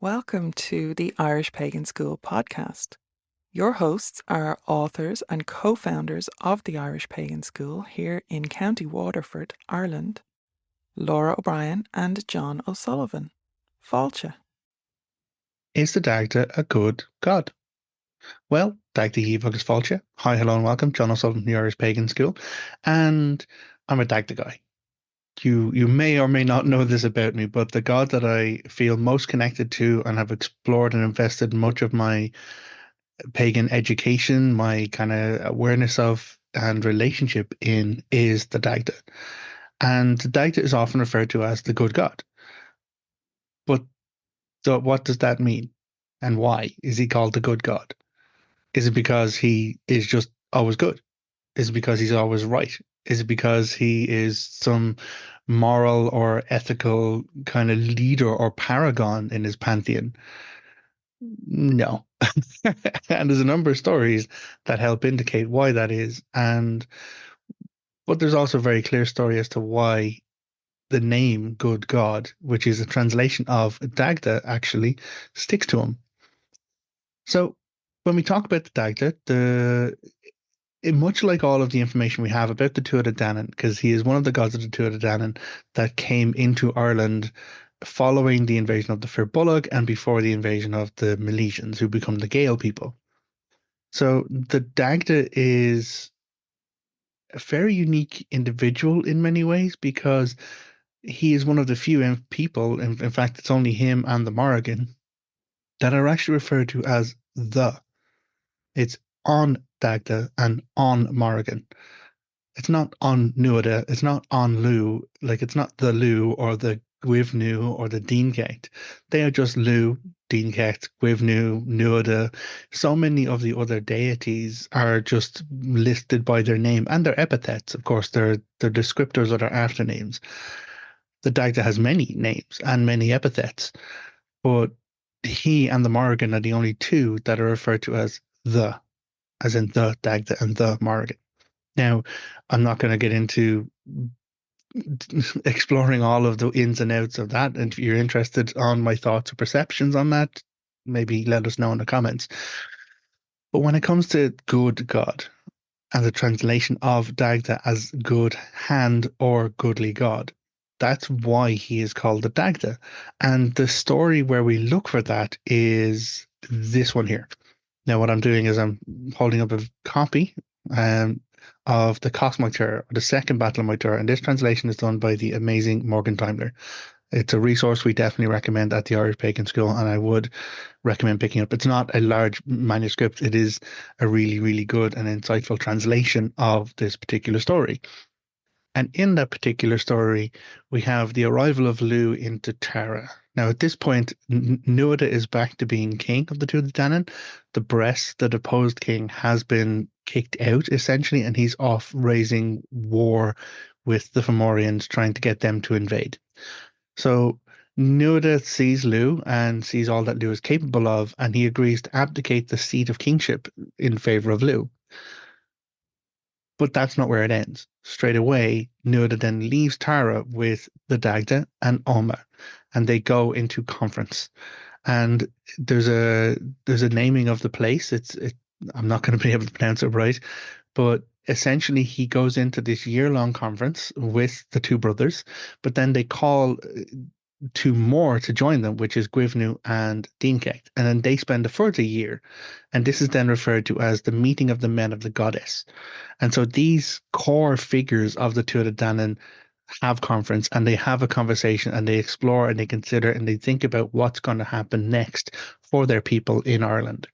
Welcome to the Irish Pagan School podcast. Your hosts are authors and co-founders of the Irish Pagan School here in County Waterford, Ireland, Laura O'Brien and Jon O'Sullivan. Fáilte. Is the Dagda a good god? Well, Dagda Híbhagus Fáilte. Hi, hello, and welcome. Jon O'Sullivan from the Irish Pagan School. And I'm a Dagda guy. You may or may not know this about me, but the god that I feel most connected to and have explored and invested much of my pagan education, my kind of awareness of and relationship in is the Dagda. And the Dagda is often referred to as the good god. But what does that mean? And why is he called the good god? Is it because he is just always good? Is it because he's always right? Is it because he is some moral or ethical kind of leader or paragon in his pantheon? No. And there's a number of stories that help indicate why that is. But there's also a very clear story as to why the name Good God, which is a translation of Dagda, actually sticks to him. So when we talk about the Dagda, much like all of the information we have about the Tuatha Danann, because he is one of the gods of the Tuatha Danann that came into Ireland following the invasion of the Firbolg and before the invasion of the Milesians, who become the Gael people. So the Dagda is a very unique individual in many ways because he is one of the few people, in fact, it's only him and the Morrigan, that are actually referred to as the. It's on Dagda and on Morrigan. It's not on Nuada. It's not on Lugh. Like, it's not the Lugh or the Gwivnu or the Deancairt. They are just Lugh, Deancairt, Gwivnu, Nuada. So many of the other deities are just listed by their name and their epithets. Of course, their descriptors or their afternames. The Dagda has many names and many epithets, but he and the Morrigan are the only two that are referred to as in the Dagda and the Morrigan. Now, I'm not going to get into exploring all of the ins and outs of that. And if you're interested on my thoughts or perceptions on that, maybe let us know in the comments. But when it comes to good God and the translation of Dagda as good hand or goodly God, that's why he is called the Dagda. And the story where we look for that is this one here. Now, what I'm doing is I'm holding up a copy of the Cosmoitur, or the second Battle of Moitur, and this translation is done by the amazing Morgan Timler. It's a resource we definitely recommend at the Irish Pagan School, and I would recommend picking up. It's not a large manuscript. It is a really, really good and insightful translation of this particular story. And in that particular story, we have the arrival of Lugh into Tara. Now, at this point, Nuada is back to being king of the Tuatha Danann. The Bress, the deposed king, has been kicked out, essentially, and he's off raising war with the Fomorians, trying to get them to invade. So Nuada sees Lugh and sees all that Lugh is capable of, and he agrees to abdicate the seat of kingship in favor of Lugh. But that's not where it ends. Straight away, Nuada then leaves Tara with the Dagda and Oma, and they go into conference. And there's a naming of the place. I'm not going to be able to pronounce it right, but essentially he goes into this year-long conference with the two brothers, but then they call two more to join them, which is Gwivnu and Deancairt, and then they spend a further year, and this is then referred to as the meeting of the men of the goddess. And so these core figures of the Tuatha Danann have conference, and they have a conversation, and they explore, and they consider, and they think about what's going to happen next for their people in Ireland.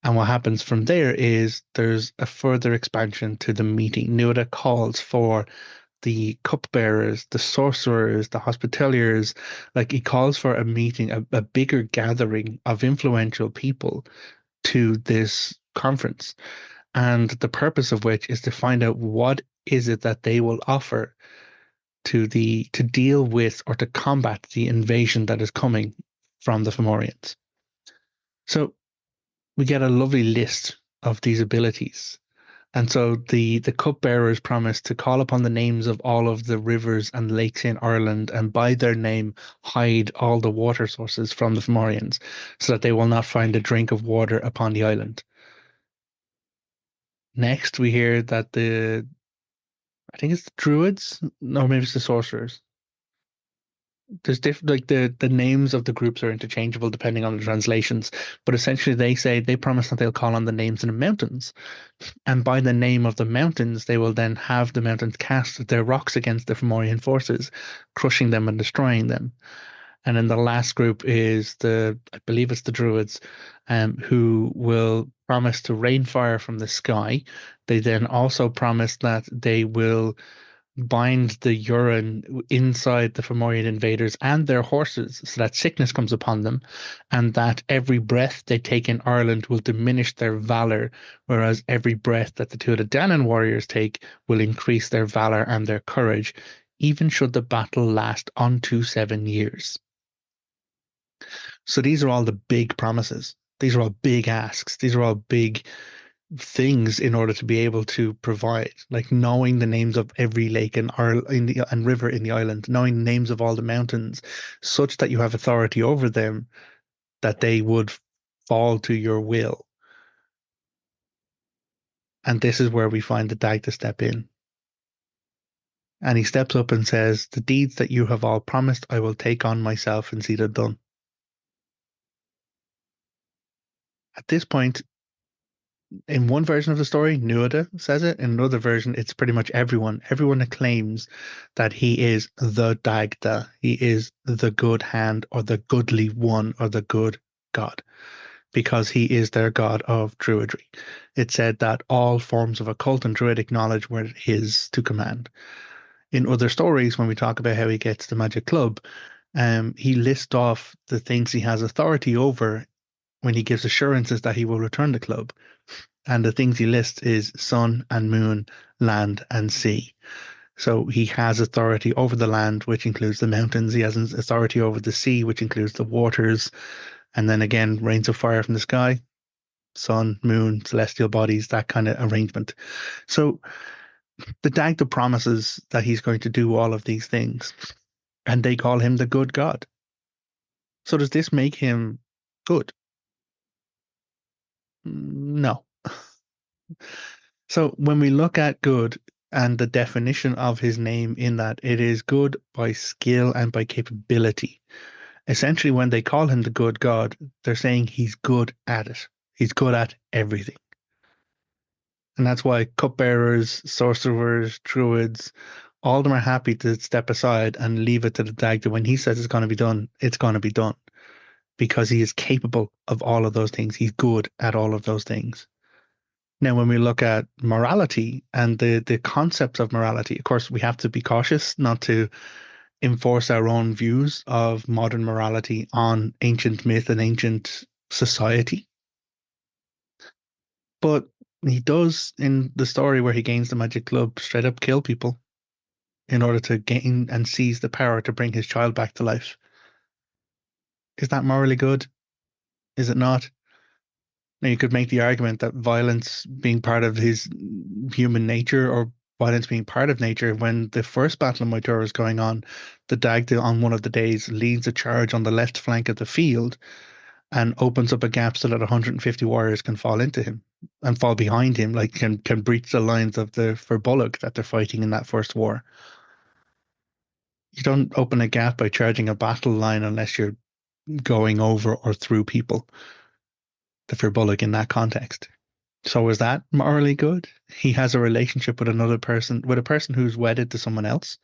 And what happens from there is there's a further expansion to the meeting. Nuada calls for the cupbearers, the sorcerers, the hospitaliers. Like, he calls for a meeting, a bigger gathering of influential people to this conference. And the purpose of which is to find out what is it that they will offer to deal with or to combat the invasion that is coming from the Fomorians. So we get a lovely list of these abilities. And so the cupbearers promise to call upon the names of all of the rivers and lakes in Ireland and by their name hide all the water sources from the Fomorians so that they will not find a drink of water upon the island. Next, we hear that I think it's the Druids, no, maybe it's the sorcerers. There's like the names of the groups are interchangeable depending on the translations, but essentially they say they promise that they'll call on the names in the mountains, and by the name of the mountains, they will then have the mountains cast their rocks against the Fomorian forces, crushing them and destroying them. And then the last group is I believe it's the Druids, who will promise to rain fire from the sky. They then also promise that they will bind the urine inside the Fomorian invaders and their horses so that sickness comes upon them, and that every breath they take in Ireland will diminish their valor, whereas every breath that the Tuatha Danann warriors take will increase their valor and their courage, even should the battle last unto 7 years. So these are all the big promises. These are all big asks. These are all big things in order to be able to provide, like knowing the names of every lake and river in the island, knowing the names of all the mountains, such that you have authority over them, that they would fall to your will. And this is where we find the Dagda step in. And he steps up and says, "The deeds that you have all promised, I will take on myself and see them done." At this point, in one version of the story, Nuada says it. In another version, it's pretty much everyone. Everyone acclaims that he is the Dagda. He is the good hand or the goodly one or the good god because he is their god of druidry. It said that all forms of occult and druidic knowledge were his to command. In other stories, when we talk about how he gets the magic club, he lists off the things he has authority over when he gives assurances that he will return the club. And the things he lists is sun and moon, land and sea. So he has authority over the land, which includes the mountains. He has authority over the sea, which includes the waters. And then again, rains of fire from the sky, sun, moon, celestial bodies, that kind of arrangement. So the Dagda promises that he's going to do all of these things, and they call him the good God. So does this make him good? No. So when we look at good and the definition of his name in that it is good by skill and by capability. Essentially, when they call him the good God, they're saying he's good at it. He's good at everything. And that's why cupbearers, sorcerers, druids, all of them are happy to step aside and leave it to the Dagda. When he says it's going to be done, it's going to be done because he is capable of all of those things. He's good at all of those things. Now, when we look at morality and the concepts of morality, of course, we have to be cautious not to enforce our own views of modern morality on ancient myth and ancient society. But he does, in the story where he gains the magic club, straight up kill people in order to gain and seize the power to bring his child back to life. Is that morally good? Is it not? Now, you could make the argument that violence being part of his human nature or violence being part of nature, when the first battle of Moytura is going on, the Dagda on one of the days leads a charge on the left flank of the field and opens up a gap so that 150 warriors can fall into him and fall behind him, like can breach the lines of the Bullock that they're fighting in that first war. You don't open a gap by charging a battle line unless you're going over or through people. The Bullock in that context. So is that morally good? He has a relationship with another person, with a person who's wedded to someone else,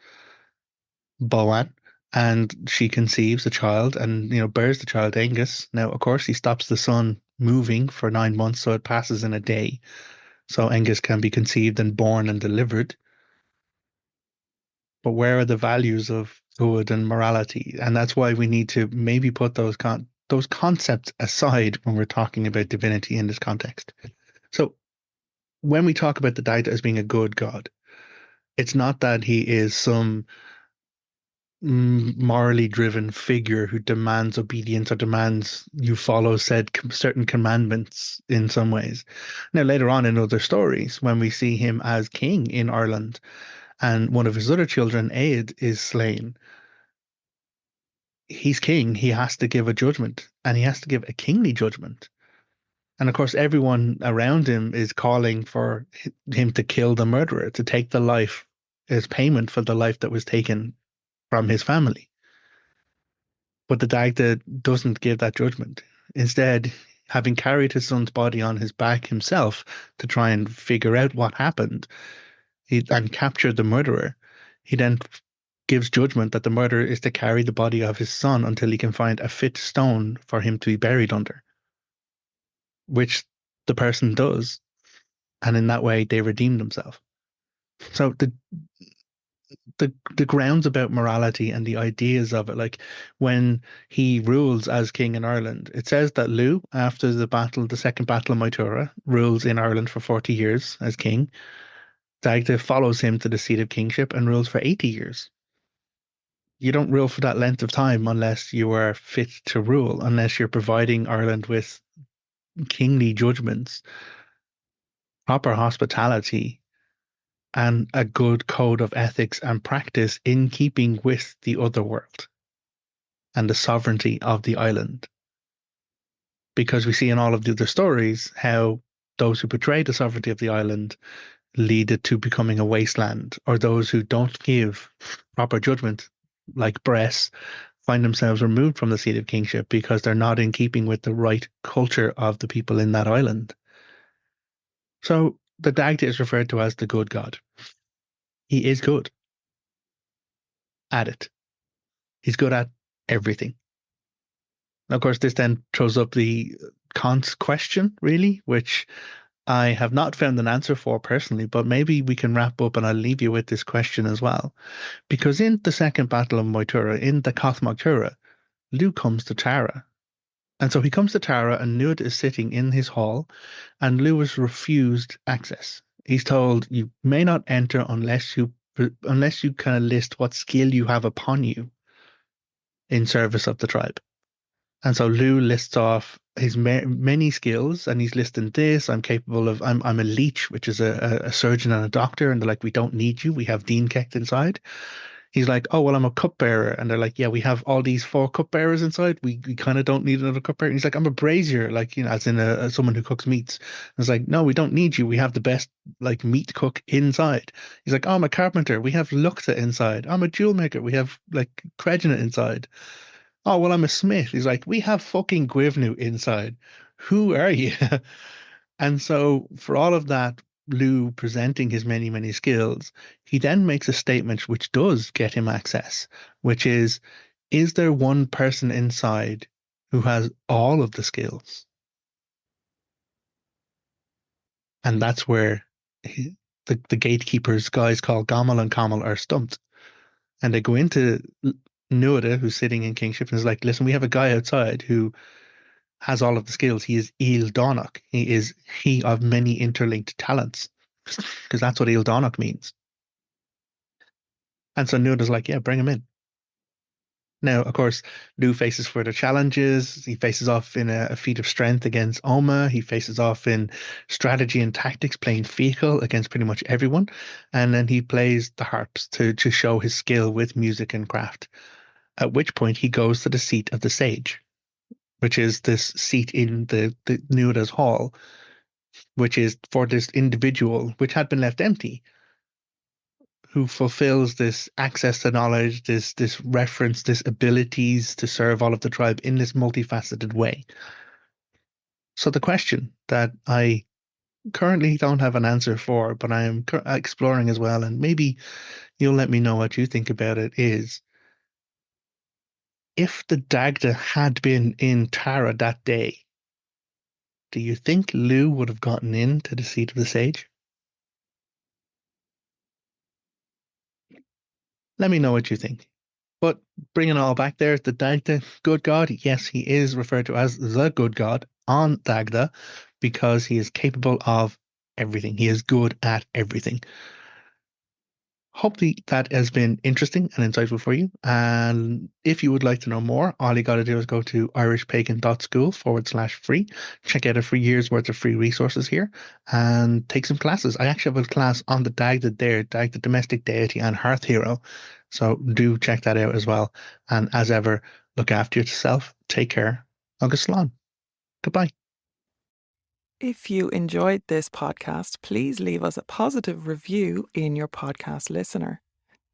Boan, and she conceives a child and bears the child Angus. Now, of course, he stops the sun moving for 9 months, so it passes in a day. So Angus can be conceived and born and delivered. But where are the values of good and morality? And that's why we need to maybe put those concepts aside when we're talking about divinity in this context. So when we talk about the Dagda as being a good god, it's not that he is some morally driven figure who demands obedience or demands you follow said certain commandments in some ways. Now, later on in other stories, when we see him as king in Ireland and one of his other children, Aed, is slain, he's king. He has to give a judgment and he has to give a kingly judgment. And of course, everyone around him is calling for him to kill the murderer, to take the life as payment for the life that was taken from his family. But the Dagda doesn't give that judgment. Instead, having carried his son's body on his back himself to try and figure out what happened and capture the murderer, he then gives judgment that the murderer is to carry the body of his son until he can find a fit stone for him to be buried under, which the person does. And in that way, they redeem themselves. So the grounds about morality and the ideas of it, like when he rules as king in Ireland, it says that Lugh, after the second battle of Moytura, rules in Ireland for 40 years as king. Dagda follows him to the seat of kingship and rules for 80 years. You don't rule for that length of time unless you are fit to rule, unless you're providing Ireland with kingly judgments, proper hospitality, and a good code of ethics and practice in keeping with the other world and the sovereignty of the island. Because we see in all of the other stories how those who betray the sovereignty of the island lead it to becoming a wasteland, or those who don't give proper judgment, like Bress, find themselves removed from the seat of kingship because they're not in keeping with the right culture of the people in that island. So the Dagda is referred to as the good god. He is good at it. He's good at everything. Of course, this then throws up the Kant's question, really, which I have not found an answer for personally, but maybe we can wrap up and I'll leave you with this question as well. Because in the second battle of Moytura, in the Cath Maigtura, Lugh comes to Tara. And so he comes to Tara and Nuad is sitting in his hall and Lugh is refused access. He's told you may not enter unless you kind of list what skill you have upon you in service of the tribe. And so Lugh lists off his many skills, and he's listing this. I'm a leech, which is a surgeon and a doctor, and they're like, we don't need you. We have Dean Kecht inside. He's like, oh well, I'm a cupbearer, and they're like, yeah, we have all these four cupbearers inside. We kind of don't need another cupbearer. And he's like, I'm a brazier, like as in someone who cooks meats. And it's like, no, we don't need you. We have the best like meat cook inside. He's like, oh, I'm a carpenter. We have Luchta inside. I'm a jewel maker. We have like Cregina inside. Oh, well, I'm a smith. He's like, we have fucking Gwivnu inside. Who are you? And so, for all of that, Lugh presenting his many, many skills, he then makes a statement which does get him access, which is there one person inside who has all of the skills? And that's where the gatekeepers, guys called Gamal and Kamal, are stumped. And they go into Nuada, who's sitting in kingship, and is like, listen, we have a guy outside who has all of the skills. He is Il Donach. He of many interlinked talents, because that's what Il Donach means. And so Nuada's like, yeah, bring him in. Now, of course, Lugh faces further challenges. He faces off in a feat of strength against Oma. He faces off in strategy and tactics, playing Fecal against pretty much everyone. And then he plays the harps to show his skill with music and craft. At which point he goes to the seat of the sage, which is this seat in the Nuada's hall, which is for this individual, which had been left empty, who fulfills this access to knowledge, this reference, this abilities to serve all of the tribe in this multifaceted way. So the question that I currently don't have an answer for, but I am exploring as well, and maybe you'll let me know what you think about it, is if the Dagda had been in Tara that day, do you think Lugh would have gotten into the seat of the sage? Let me know what you think. But bringing it all back there, the Dagda, good God, yes, he is referred to as the good God on Dagda because he is capable of everything. He is good at everything. Hopefully that has been interesting and insightful for you. And if you would like to know more, all you got to do is go to irishpagan.school/free. Check out a free year's worth of free resources here and take some classes. I actually have a class on the Dagda there, Dagda domestic deity and hearth hero. So do check that out as well. And as ever, look after yourself. Take care. Agus Slán. Goodbye. If you enjoyed this podcast, please leave us a positive review in your podcast listener.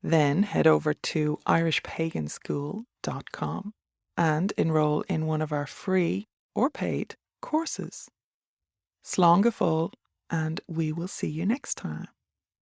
Then head over to irishpaganschool.com and enroll in one of our free or paid courses. Slán go fóill, and we will see you next time.